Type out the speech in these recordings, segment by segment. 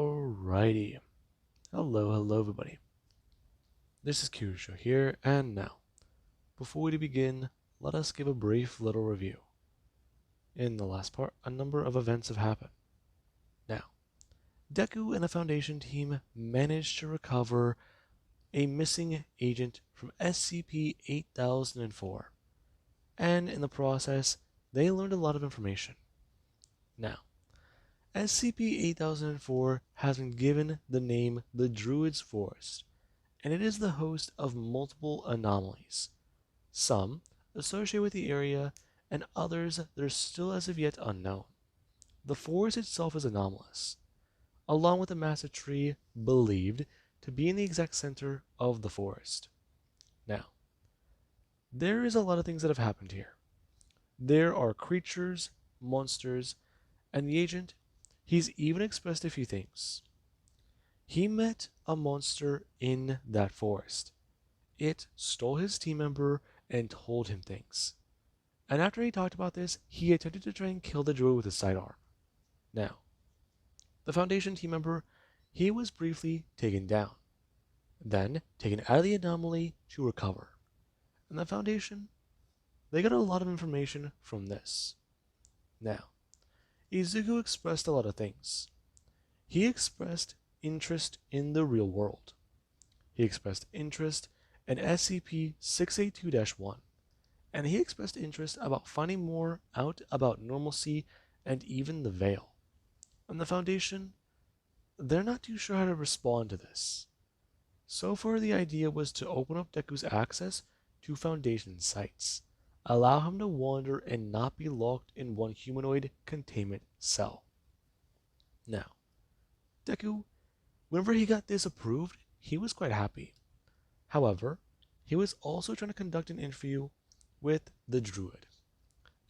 Alrighty. Hello everybody. This is Kyusho here, and now, before we begin, let us give a brief little review. In the last part, a number of events have happened. Now, Deku and the Foundation team managed to recover a missing agent from SCP-8004, and in the process, they learned a lot of information. Now, SCP-8004 has been given the name the Druid's Forest, and it is the host of multiple anomalies, some associated with the area and others that are still as of yet unknown. The forest itself is anomalous, along with a massive tree believed to be in the exact center of the forest. Now, there is a lot of things that have happened here. There are creatures, monsters, and the agent, he's even expressed a few things. He met a monster in that forest. It stole his team member and told him things. And after he talked about this, he attempted to try and kill the druid with his sidearm. Now, the Foundation team member, he was briefly taken down, then taken out of the anomaly to recover. And the Foundation, they got a lot of information from this. Now, Izuku expressed a lot of things. He expressed interest in the real world. He expressed interest in SCP-682-1, and he expressed interest about finding more out about normalcy and even the Veil. And the Foundation, they're not too sure how to respond to this. So far, the idea was to open up Deku's access to Foundation sites, allow him to wander and not be locked in one humanoid containment cell. Now, Deku, whenever he got this approved, he was quite happy. However, he was also trying to conduct an interview with the Druid,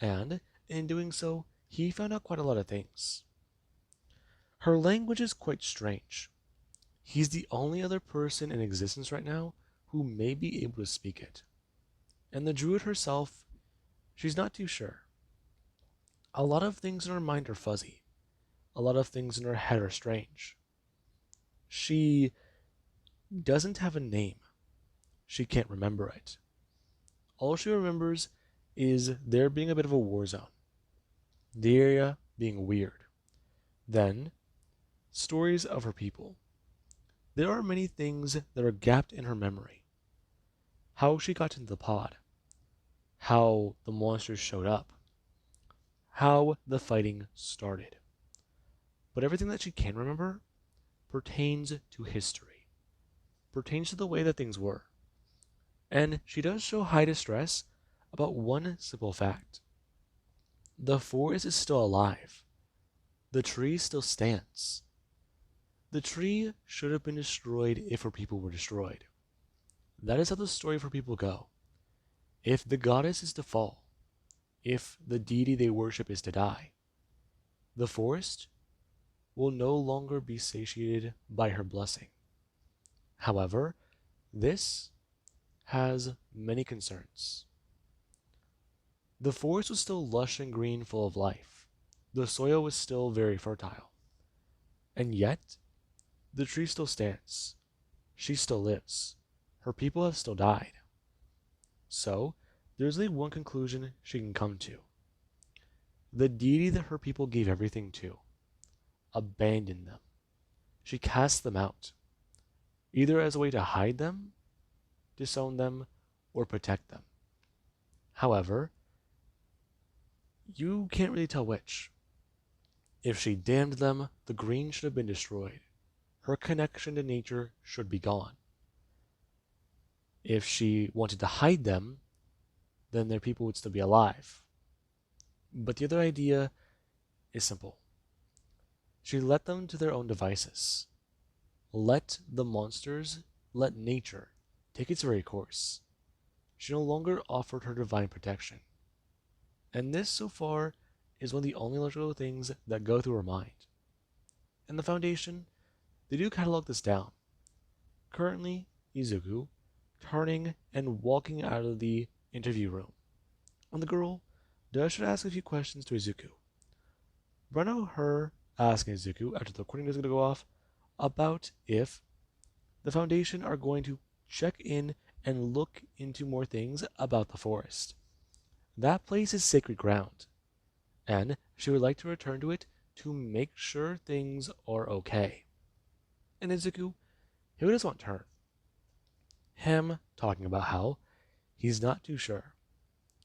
and in doing so, he found out quite a lot of things. Her language is quite strange. He's the only other person in existence right now who may be able to speak it. And the Druid herself, she's not too sure. A lot of things in her mind are fuzzy. A lot of things in her head are strange. She doesn't have a name. She can't remember it. All she remembers is there being a bit of a war zone, the area being weird, then stories of her people. There are many things that are gapped in her memory. How she got into the pod, how the monsters showed up, how the fighting started. But everything that she can remember pertains to history, pertains to the way that things were. And she does show high distress about one simple fact. The forest is still alive. The tree still stands. The tree should have been destroyed if her people were destroyed. That is how the story of her people go. If the goddess is to fall, if the deity they worship is to die, the forest will no longer be satiated by her blessing. However, this has many concerns. The forest was still lush and green, full of life. The soil was still very fertile. And yet, the tree still stands. She still lives. Her people have still died. So, there's only one conclusion she can come to. The deity that her people gave everything to abandoned them. She cast them out, either as a way to hide them, disown them, or protect them. However, you can't really tell which. If she damned them, the green should have been destroyed. Her connection to nature should be gone. If she wanted to hide them, then their people would still be alive. But the other idea is simple. She let them to their own devices. Let the monsters, let nature take its very course. She no longer offered her divine protection. And this, so far, is one of the only logical things that go through her mind. And the Foundation, they do catalog this down. Currently, Izuku, turning and walking out of the interview room. And the girl does try to ask a few questions to Izuku. But I know her asking Izuku, after the recording is going to go off, about if the Foundation are going to check in and look into more things about the forest. That place is sacred ground, and she would like to return to it to make sure things are okay. And Izuku, he would just want turn. Him talking about how he's not too sure.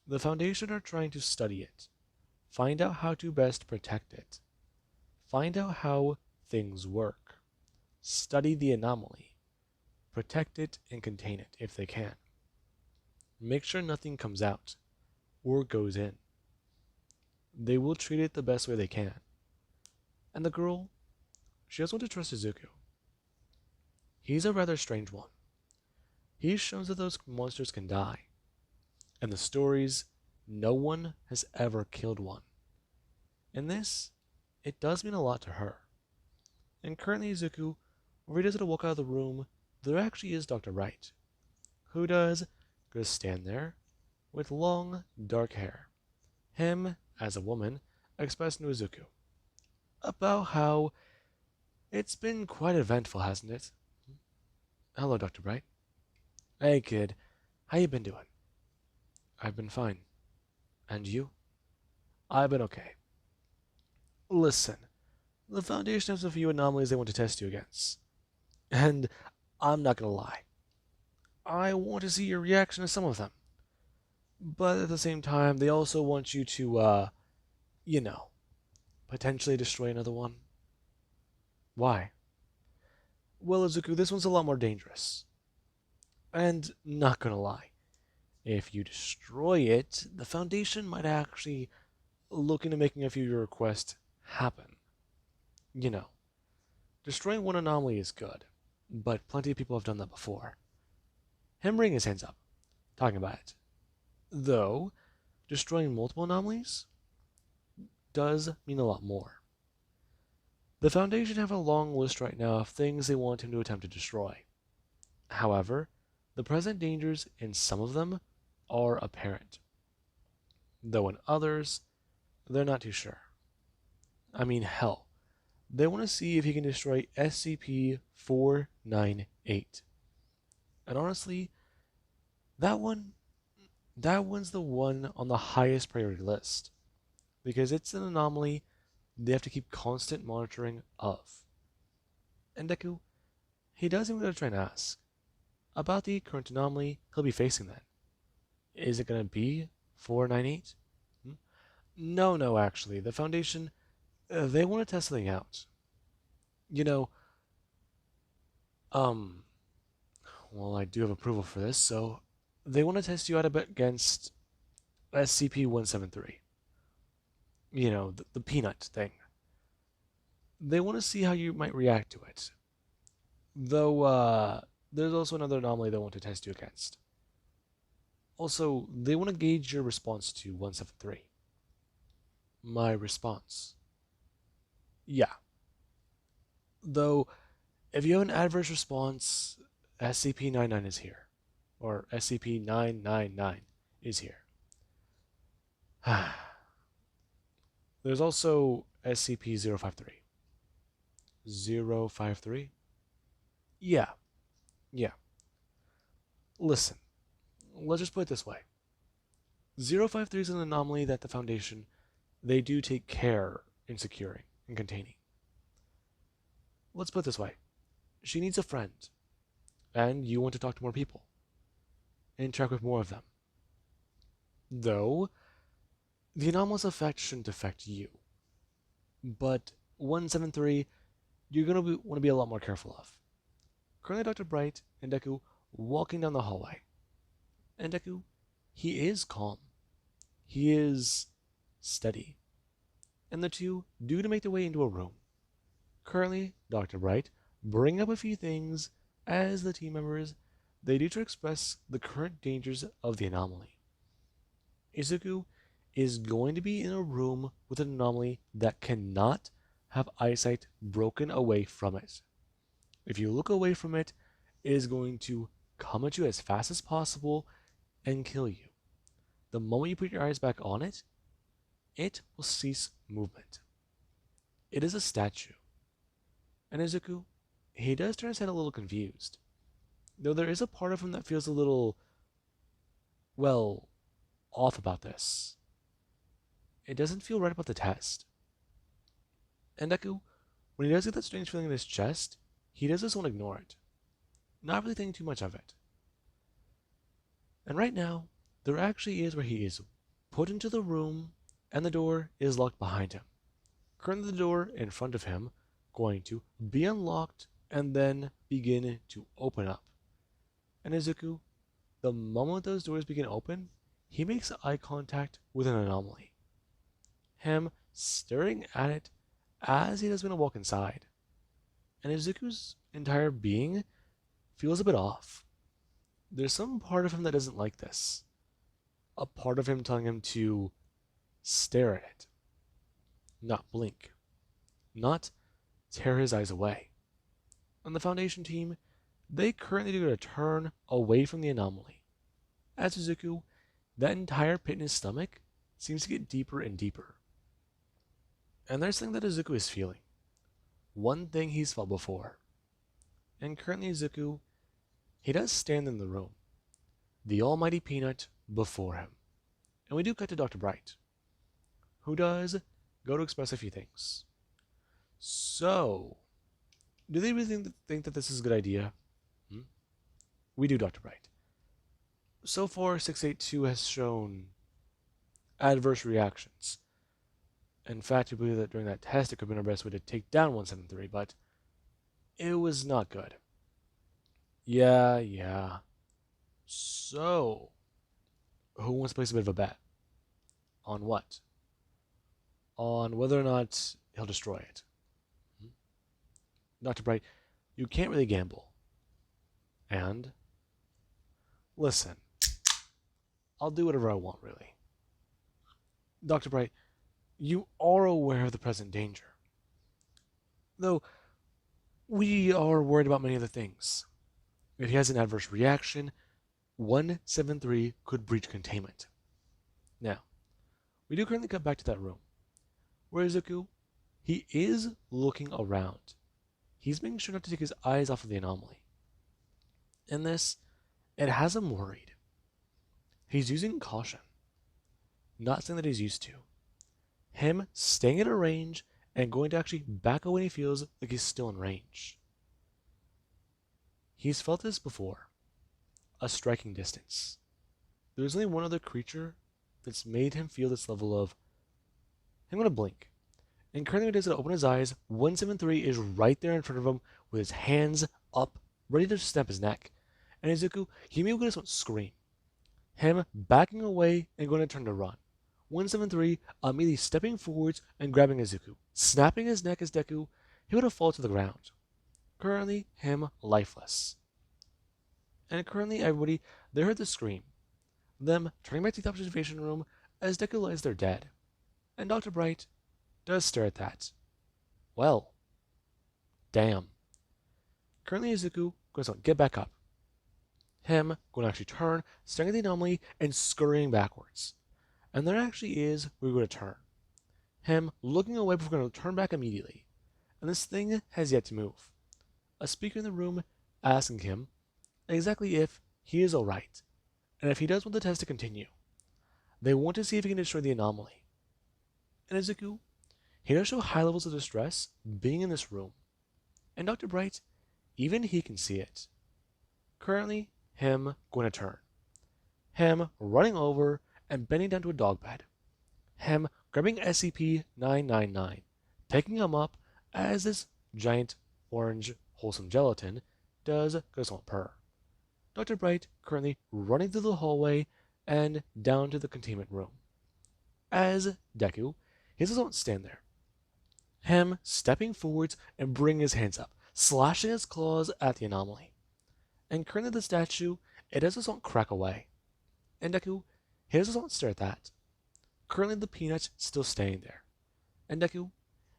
The Foundation are trying to study it, find out how to best protect it, find out how things work, study the anomaly, protect it and contain it if they can. Make sure nothing comes out or goes in. They will treat it the best way they can. And the girl, she doesn't want to trust Izuku. He's a rather strange one. He shows that those monsters can die. And the stories, no one has ever killed one. And this, it does mean a lot to her. And currently Izuku, where he does to walk out of the room, there actually is Dr. Wright, who does just stand there with long, dark hair. Him, as a woman, expressing to Izuku about how it's been quite eventful, hasn't it? Hello, Dr. Bright. Hey, kid. How you been doing? I've been fine. And you? I've been okay. Listen, the Foundation has a few anomalies they want to test you against. And I'm not gonna lie. I want to see your reaction to some of them. But at the same time, they also want you to, you know, potentially destroy another one. Why? Well, Izuku, this one's a lot more dangerous. And not gonna lie, if you destroy it, the Foundation might actually look into making a few of your requests happen. You know, destroying one anomaly is good, but plenty of people have done that before. Him bringing his hands up, talking about it. Though, destroying multiple anomalies does mean a lot more. The Foundation have a long list right now of things they want him to attempt to destroy. However, the present dangers in some of them are apparent, though in others, they're not too sure. I mean, hell, they want to see if he can destroy SCP-498. And honestly, that one, that one's the one on the highest priority list, because it's an anomaly they have to keep constant monitoring of. And Deku, he does even try and ask about the current anomaly he'll be facing then. Is it going to be 498? No, actually. The Foundation, they want to test something out. You know, um, well, I do have approval for this, so they want to test you out a bit against SCP-173. You know, the peanut thing. They want to see how you might react to it. Though, there's also another anomaly they want to test you against. Also, they want to gauge your response to 173. My response. Yeah. Though, if you have an adverse response, SCP-99 is here. Or SCP-999 is here. There's also SCP-053. 053? Yeah. Listen, let's just put it this way. 053 is an anomaly that the Foundation, they do take care in securing and containing. Let's put it this way. She needs a friend, and you want to talk to more people, interact with more of them. Though, the anomalous effect shouldn't affect you. But 173, you're going to want to be a lot more careful of. Currently, Dr. Bright and Deku walking down the hallway. And Deku, he is calm. He is steady. And the two do to make their way into a room. Currently, Dr. Bright bring up a few things as the team members, they do to express the current dangers of the anomaly. Izuku is going to be in a room with an anomaly that cannot have eyesight broken away from it. If you look away from it, it is going to come at you as fast as possible and kill you. The moment you put your eyes back on it, it will cease movement. It is a statue. And Izuku, he does turn his head a little confused, though there is a part of him that feels a little, well, off about this. It doesn't feel right about the test. And Deku, when he does get that strange feeling in his chest, he does just want to ignore it, not really thinking too much of it. And right now, there actually is where he is put into the room, and the door is locked behind him. Currently, the door in front of him going to be unlocked and then begin to open up. And Izuku, the moment those doors begin open, he makes eye contact with an anomaly. Him staring at it as he does going to walk inside. And Izuku's entire being feels a bit off. There's some part of him that doesn't like this. A part of him telling him to stare at it, not blink, not tear his eyes away. On the Foundation team, they currently do a turn away from the anomaly. As Izuku, that entire pit in his stomach seems to get deeper and deeper. And there's something that Izuku is feeling. One thing he's felt before. And currently Izuku, he does stand in the room. The almighty Peanut before him. And we do cut to Dr. Bright, who does go to express a few things. So, do they really think that this is a good idea? We do, Dr. Bright. So far, 682 has shown adverse reactions. In fact, we believe that during that test, it could have been our best way to take down 173, but it was not good. Yeah. So, who wants to place a bit of a bet? On what? On whether or not he'll destroy it. Dr. Bright, you can't really gamble. And, listen, I'll do whatever I want, really. Dr. Bright, you are aware of the present danger. Though, we are worried about many other things. If he has an adverse reaction, 173 could breach containment. Now, we do currently cut back to that room, where Izuku, he is looking around. He's making sure not to take his eyes off of the anomaly. In this, it has him worried. He's using caution, not something that he's used to. Him staying at a range and going to actually back away when he feels like he's still in range. He's felt this before. A striking distance. There's only one other creature that's made him feel this level of, I'm going to blink. And currently when he does it, open his eyes, 173 is right there in front of him with his hands up, ready to snap his neck. And Izuku, he immediately just went scream. Him backing away and going to turn to run. 173 immediately stepping forwards and grabbing Izuku, snapping his neck as Deku, he would have fallen to the ground. Currently, him lifeless. And currently, everybody, they heard the scream. Them turning back to the observation room as Deku lies there dead. And Dr. Bright does stare at that. Well, damn. Currently, Izuku goes on, get back up. Him going to actually turn, staring at the anomaly, and scurrying backwards. And there actually is where we're going to turn. Him looking away before we're going to turn back immediately. And this thing has yet to move. A speaker in the room asking him exactly if he is alright, and if he does want the test to continue. They want to see if he can destroy the anomaly. And Izuku, he does show high levels of distress being in this room. And Dr. Bright, even he can see it. Currently, him going to turn. Him running over and bending down to a dog bed. Him grabbing SCP-999, picking him up as this giant orange wholesome gelatin does Griswold purr. Dr. Bright currently running through the hallway and down to the containment room. As Deku, he just won't stand there. Him stepping forwards and bringing his hands up, slashing his claws at the anomaly. And currently the statue, it does just won't crack away. And Deku, he just won't stare at that. Currently the peanut still staying there. And Deku,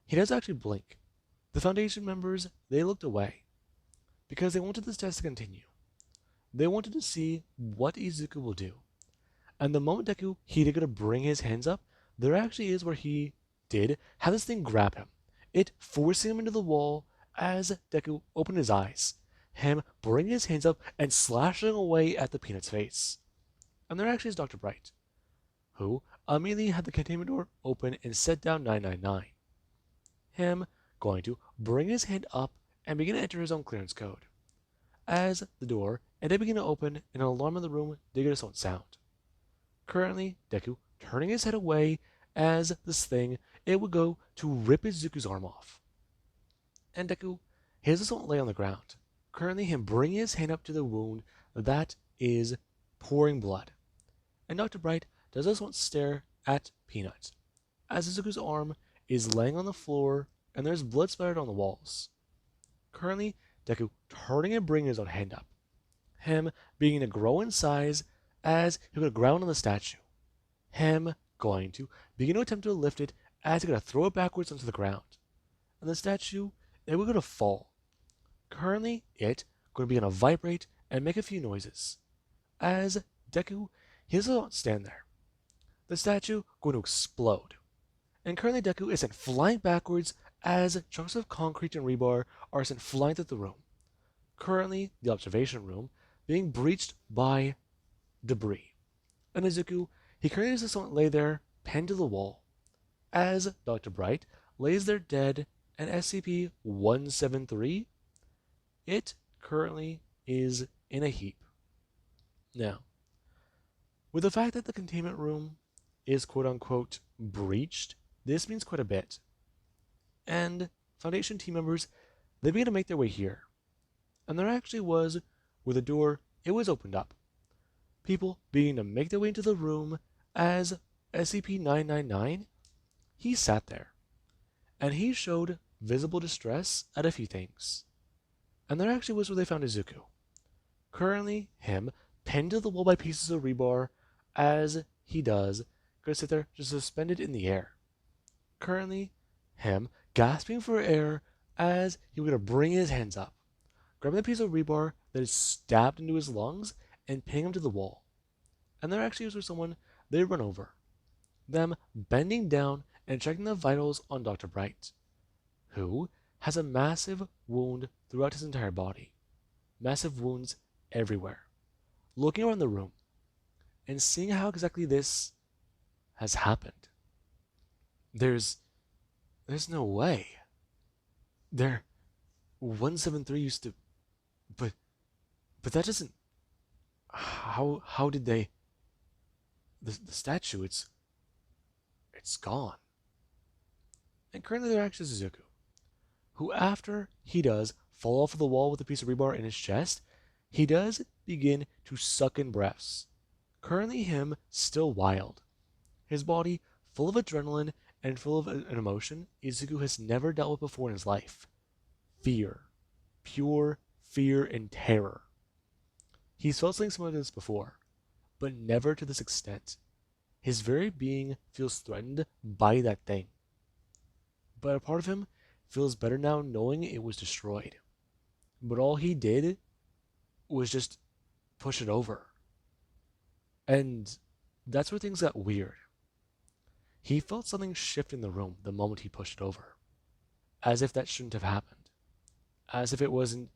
he does actually blink. The Foundation members, they looked away. Because they wanted this test to continue. They wanted to see what Izuku will do. And the moment Deku, he did going to bring his hands up, there actually is where he did have this thing grab him. It forcing him into the wall as Deku opened his eyes, him bringing his hands up and slashing away at the Peanut's face. And there actually is Dr. Bright, who immediately had the containment door open and set down 999. Him going to bring his hand up and begin to enter his own clearance code. As the door and they begin to open, and an alarm in the room did get its own sound. Currently, Deku turning his head away as this thing, it would go to rip Izuku's arm off. And Deku, he does not lay on the ground. Currently, him bringing his hand up to the wound that is pouring blood. And Dr. Bright does this one stare at Peanut, as Izuku's arm is laying on the floor and there's blood splattered on the walls. Currently, Deku turning and bringing his own hand up. Him beginning to grow in size as he would ground on the statue. Him going to begin to attempt to lift it as he's going to throw it backwards onto the ground. And the statue, it would going to fall. Currently, it going to begin to vibrate and make a few noises. As Deku, he doesn't stand there. The statue going to explode. And currently Deku is sent flying backwards as chunks of concrete and rebar are sent flying through the room. Currently, the observation room being breached by debris. And Izuku, he currently does not lay there, pinned to the wall, as Dr. Bright lays there dead, and SCP-173, it currently is in a heap. Now, with the fact that the containment room is quote-unquote breached, this means quite a bit. And Foundation team members, they began to make their way here. And there actually was, where the door, it was opened up. People beginning to make their way into the room as SCP-999, he sat there. And he showed visible distress at a few things. And there actually was where they found Izuku. Currently, him pinned to the wall by pieces of rebar as he does, going to sit there just suspended in the air. Currently, him gasping for air as he was going to bring his hands up, grabbing the piece of rebar that is stabbed into his lungs and pinning him to the wall. And there actually was someone they run over, them bending down and checking the vitals on Dr. Bright, who has a massive wound throughout his entire body, massive wounds everywhere. Looking around the room and seeing how exactly this has happened. There's no way. 173 used to, but that doesn't. How did they? The statue, it's gone. And currently there actually is Izuku, who after he does fall off of the wall with a piece of rebar in his chest, he does begin to suck in breaths. Currently him still wild. His body full of adrenaline and full of an emotion Izuku has never dealt with before in his life. Fear. Pure fear and terror. He's felt something similar to this before, but never to this extent. His very being feels threatened by that thing. But a part of him feels better now knowing it was destroyed. But all he did was just push it over. And that's where things got weird. He felt something shift in the room the moment he pushed it over. As if that shouldn't have happened. As if it wasn't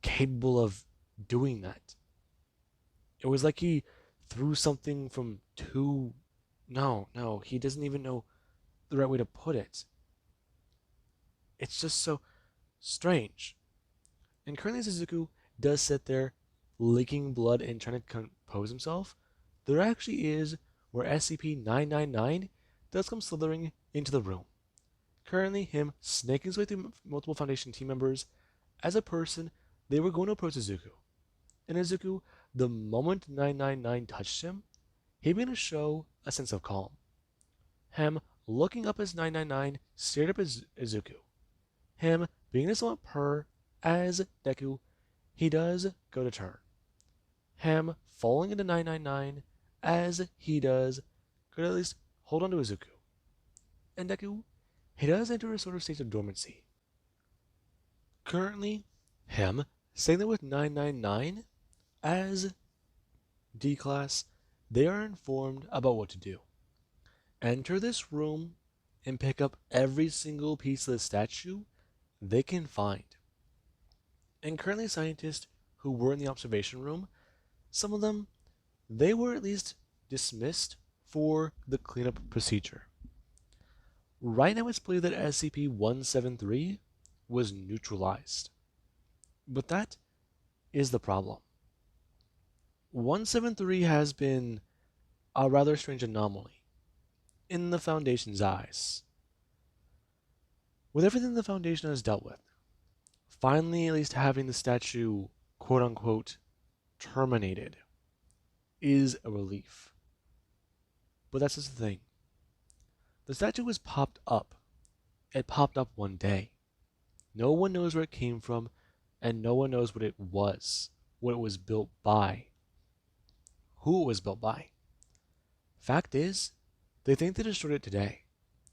capable of doing that. It was like he threw something from too... No, he doesn't even know the right way to put it. It's just so strange. And currently Suzuku does sit there licking blood and trying to compose himself. There actually is where SCP-999 does come slithering into the room. Currently him snaking his way through multiple Foundation team members. As a person, they were going to approach Izuku. And Izuku, the moment 999 touched him, he began to show a sense of calm. Him looking up as 999 stared up at Izuku. Him being a somewhat purr as Deku, he does go to turn. Him falling into 999 as he does could at least hold on to Izuku. And Deku, he does enter a sort of state of dormancy. Currently, him staying there with 999 as D-Class, they are informed about what to do. Enter this room and pick up every single piece of the statue they can find. And currently scientists who were in the observation room, some of them, they were at least dismissed for the cleanup procedure. Right now it's believed that SCP-173 was neutralized. But that is the problem. 173 has been a rather strange anomaly in the Foundation's eyes. With everything the Foundation has dealt with, finally at least having the statue quote unquote terminated is a relief. But that's just the thing. The statue was popped up. It popped up one day. No one knows where it came from, and no one knows what it was, what it was built by, who it was built by. Fact is, they think they destroyed it today,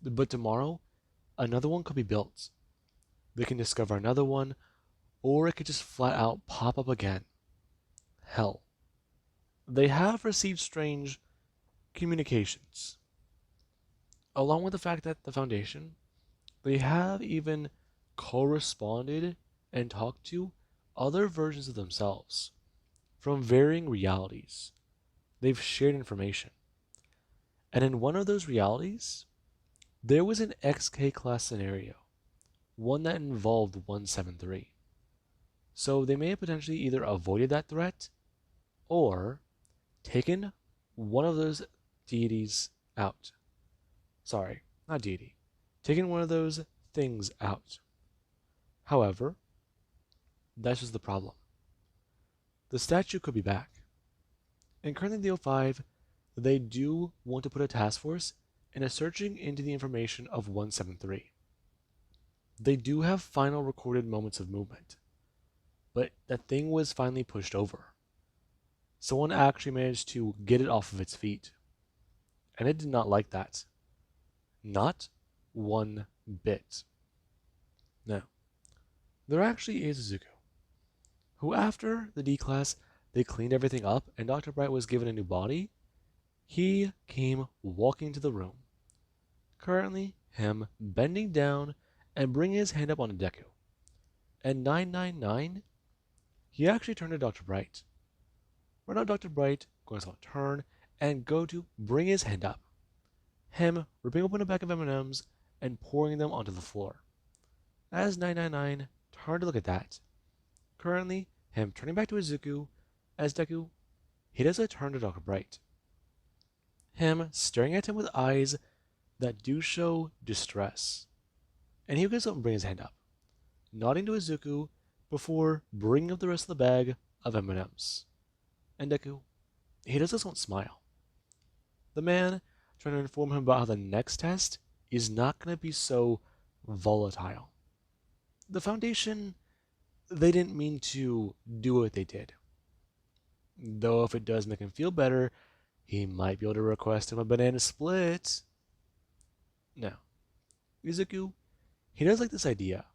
but tomorrow, another one could be built. They can discover another one, or it could just flat out pop up again. Hell, they have received strange communications. Along with the fact that the Foundation, they have even corresponded and talked to other versions of themselves from varying realities. They've shared information. And in one of those realities, there was an XK class scenario, one that involved 173. So they may have potentially either avoided that threat or taken one of those deities out. Sorry, not deity. Taken one of those things out. However, that's just the problem. The statue could be back. And currently the O5, they do want to put a task force in a searching into the information of 173. They do have final recorded moments of movement, but that thing was finally pushed over. Someone actually managed to get it off of its feet, and it did not like that. Not one bit. Now, there actually is Zuko, who after the D class, they cleaned everything up and Dr. Bright was given a new body. He came walking to the room. Currently, him bending down and bringing his hand up on Deku. And 999, he actually turned to Dr. Bright. Right now, Dr. Bright going to turn and go to bring his hand up. Him ripping open a bag of M&Ms and pouring them onto the floor. As 999 turned to look at that, currently, him turning back to Izuku, as Deku, he does a turn to Dr. Bright. Him staring at him with eyes that do show distress. And he goes up and brings his hand up, nodding to Izuku before bringing up the rest of the bag of M&Ms. And Deku, he does this one smile. The man trying to inform him about how the next test is not going to be so volatile. The Foundation, they didn't mean to do what they did. Though if it does make him feel better, he might be able to request him a banana split. Now, Izuku, he does like this idea.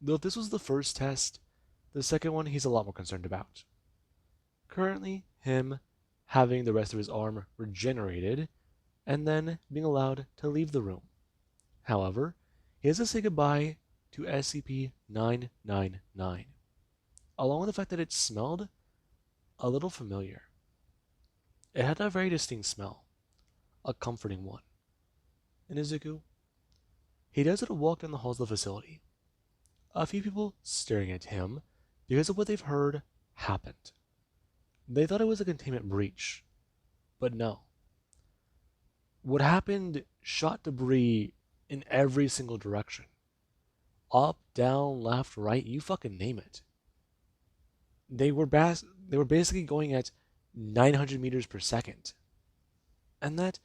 Though if this was the first test, the second one he's a lot more concerned about. Currently, him having the rest of his arm regenerated, and then being allowed to leave the room. However, he has to say goodbye to SCP-999, along with the fact that it smelled a little familiar. It had a very distinct smell, a comforting one. And Izuku, he does it a walk down the halls of the facility. A few people staring at him because of what they've heard happened. They thought it was a containment breach, but no. What happened shot debris in every single direction. Up, down, left, right, you fucking name it. They were basically going at 900 meters per second. And that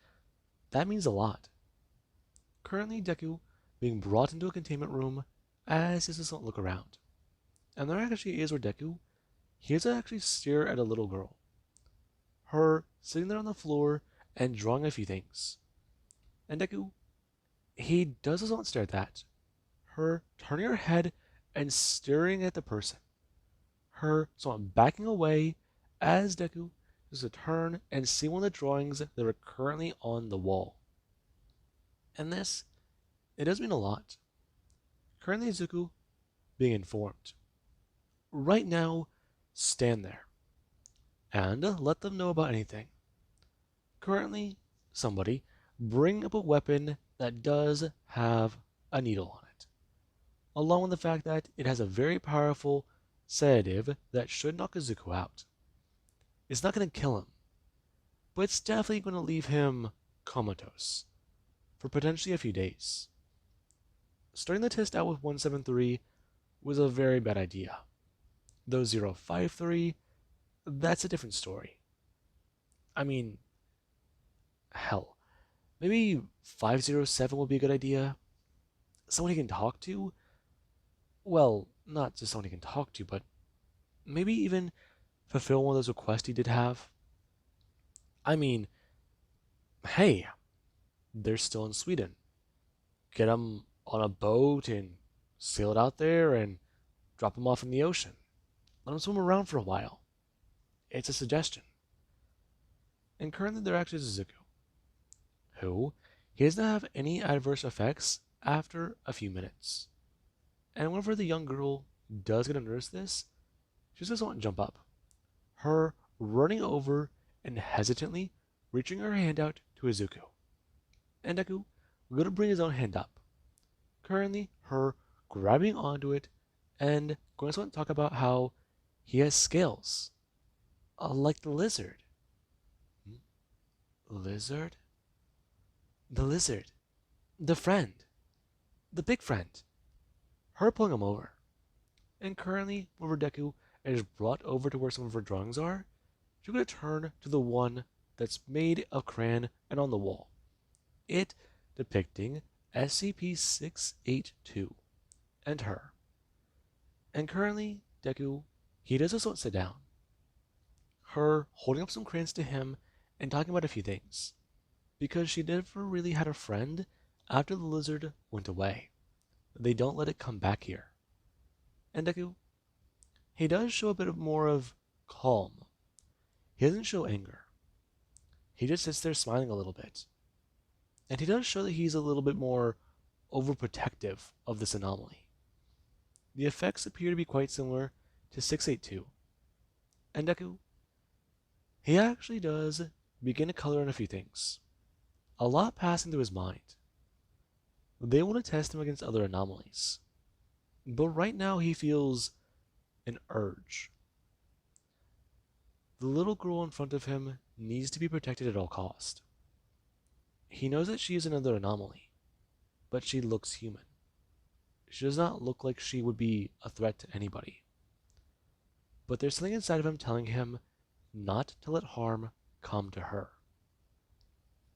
means a lot. Currently, Deku being brought into a containment room as he doesn't look around. And there actually is where Deku, he has to actually stare at a little girl. Her sitting there on the floor and drawing a few things. And Deku, he does not stare at that. Her turning her head and staring at the person. Her somewhat backing away as Deku does a turn and see one of the drawings that are currently on the wall. And this, it does mean a lot. Currently Izuku being informed. Right now, stand there and let them know about anything. Currently, somebody bring up a weapon that does have a needle on it, along with the fact that it has a very powerful sedative that should knock Izuku out. It's not going to kill him, but it's definitely going to leave him comatose for potentially a few days. Starting the test out with 173 was a very bad idea. Though 053, that's a different story. I mean, hell, maybe 507 would be a good idea. Someone he can talk to? Well, not just someone he can talk to, but maybe even fulfill one of those requests he did have. I mean, hey, they're still in Sweden. Get them on a boat and sail it out there and drop them off in the ocean. Let them swim around for a while. It's a suggestion. And currently they're actually Suzuku, who he does not have any adverse effects after a few minutes. And whenever the young girl does get to notice this, she just doesn't want to jump up. Her running over and hesitantly reaching her hand out to Izuku. And Deku will go to bring his own hand up. Currently, her grabbing onto it and going to talk about how he has scales, like the lizard. Lizard? The lizard. The friend. The big friend. Her pulling him over. And currently, whenever Deku is brought over to where some of her drawings are, she's going to turn to the one that's made of crayon and on the wall. It depicting SCP-682 and her. And currently, Deku, he does just want to sit down. Her holding up some crayons to him and talking about a few things. Because she never really had a friend after the lizard went away. They don't let it come back here. And Deku, he does show a bit more of calm. He doesn't show anger. He just sits there smiling a little bit. And he does show that he's a little bit more overprotective of this anomaly. The effects appear to be quite similar to 682. And Deku, he actually does begin to color in a few things. A lot passing through his mind. They want to test him against other anomalies. But right now he feels an urge. The little girl in front of him needs to be protected at all cost. He knows that she is another anomaly, but she looks human. She does not look like she would be a threat to anybody. But there's something inside of him telling him not to let harm come to her.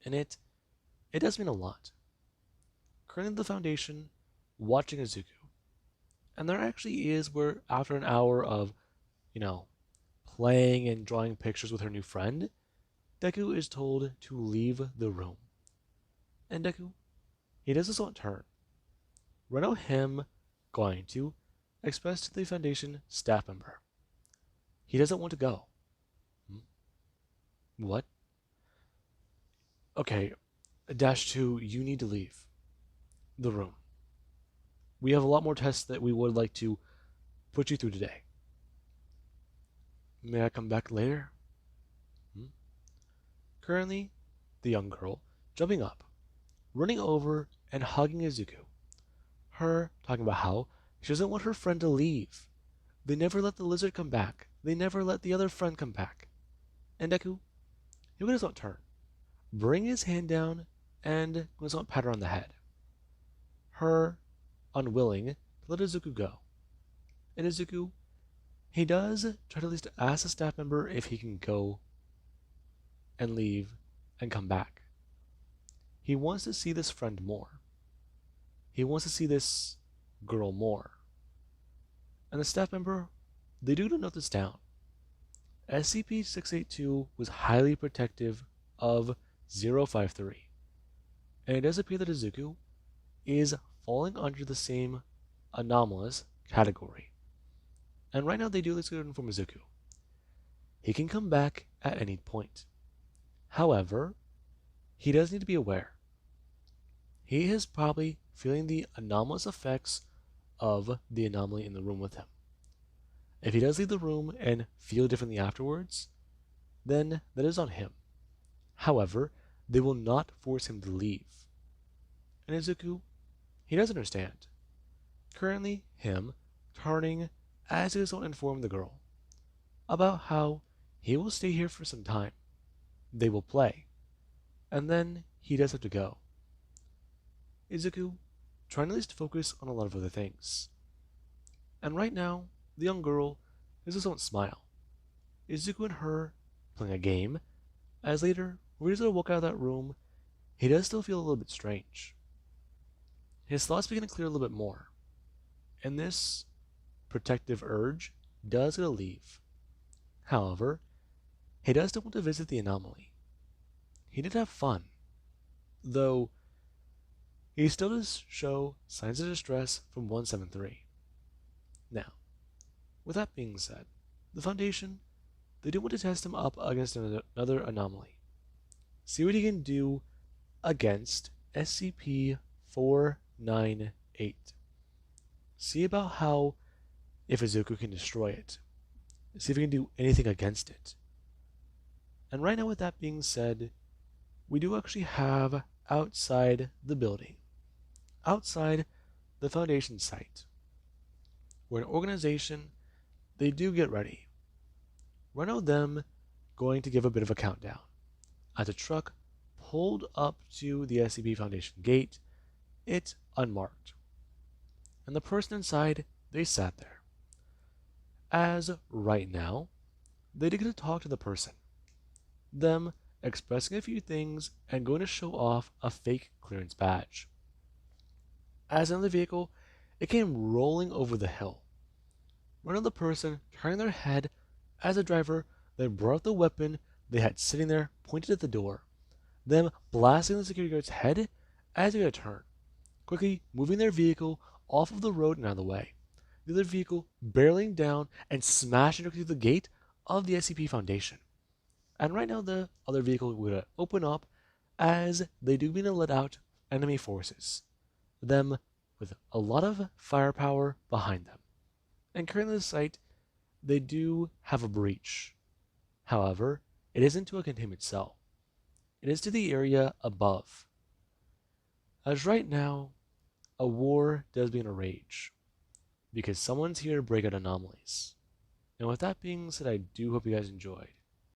And it does mean a lot. Currently the Foundation watching Izuku. And there actually is where after an hour of, playing and drawing pictures with her new friend, Deku is told to leave the room. And Deku, he does this on turn. Right now him going to express to the Foundation staff member. He doesn't want to go. What? Okay, -2, you need to leave the room. We have a lot more tests that we would like to put you through today. May I come back later? Currently, the young girl jumping up, running over and hugging Izuku. Her talking about how she doesn't want her friend to leave. They never let the lizard come back. They never let the other friend come back. And Deku, he does not turn. Bring his hand down and goes on pat her on the head. Her unwilling to let Izuku go. And Izuku, he does try to at least ask the staff member if he can go and leave and come back. He wants to see this friend more. He wants to see this girl more. And the staff member, they do note this down. SCP-682 was highly protective of 053. And it does appear that Izuku is falling under the same anomalous category. And right now they do this good inform Izuku. He can come back at any point. However, he does need to be aware. He is probably feeling the anomalous effects of the anomaly in the room with him. If he does leave the room and feel differently afterwards, then that is on him. However, they will not force him to leave. And Izuku, he doesn't understand. Currently, him turning as he does not inform the girl about how he will stay here for some time. They will play, and then he does have to go. Izuku trying to at least focus on a lot of other things. And right now, the young girl just doesn't smile. Izuku and her playing a game, as later, when Rizzo walk out of that room, he does still feel a little bit strange. His thoughts begin to clear a little bit more, and this protective urge does get to leave. However, he does still want to visit the anomaly. He did have fun, though he still does show signs of distress from 173. Now, with that being said, the Foundation, they do want to test him up against another anomaly. See what he can do against SCP-498. See about how, if Izuku can destroy it. See if he can do anything against it. And right now, with that being said, we do actually have outside the building, outside the Foundation site, where an organization, they do get ready. Right now, them going to give a bit of a countdown as a truck pulled up to the SCP Foundation gate, it unmarked. And the person inside, they sat there. As right now, they did get to talk to the person. Them expressing a few things and going to show off a fake clearance badge. As in the vehicle, it came rolling over the hill. One of the person turning their head as a driver, they brought the weapon they had sitting there pointed at the door. Them blasting the security guard's head as they got a turn, quickly moving their vehicle off of the road and out of the way. The other vehicle barreling down and smashing through the gate of the SCP Foundation. And right now the other vehicle would open up as they do mean to let out enemy forces. Them with a lot of firepower behind them. And currently the site, they do have a breach. However, it isn't to a containment cell. It is to the area above. As right now, a war does be in a rage, because someone's here to break out anomalies. And with that being said, I do hope you guys enjoyed.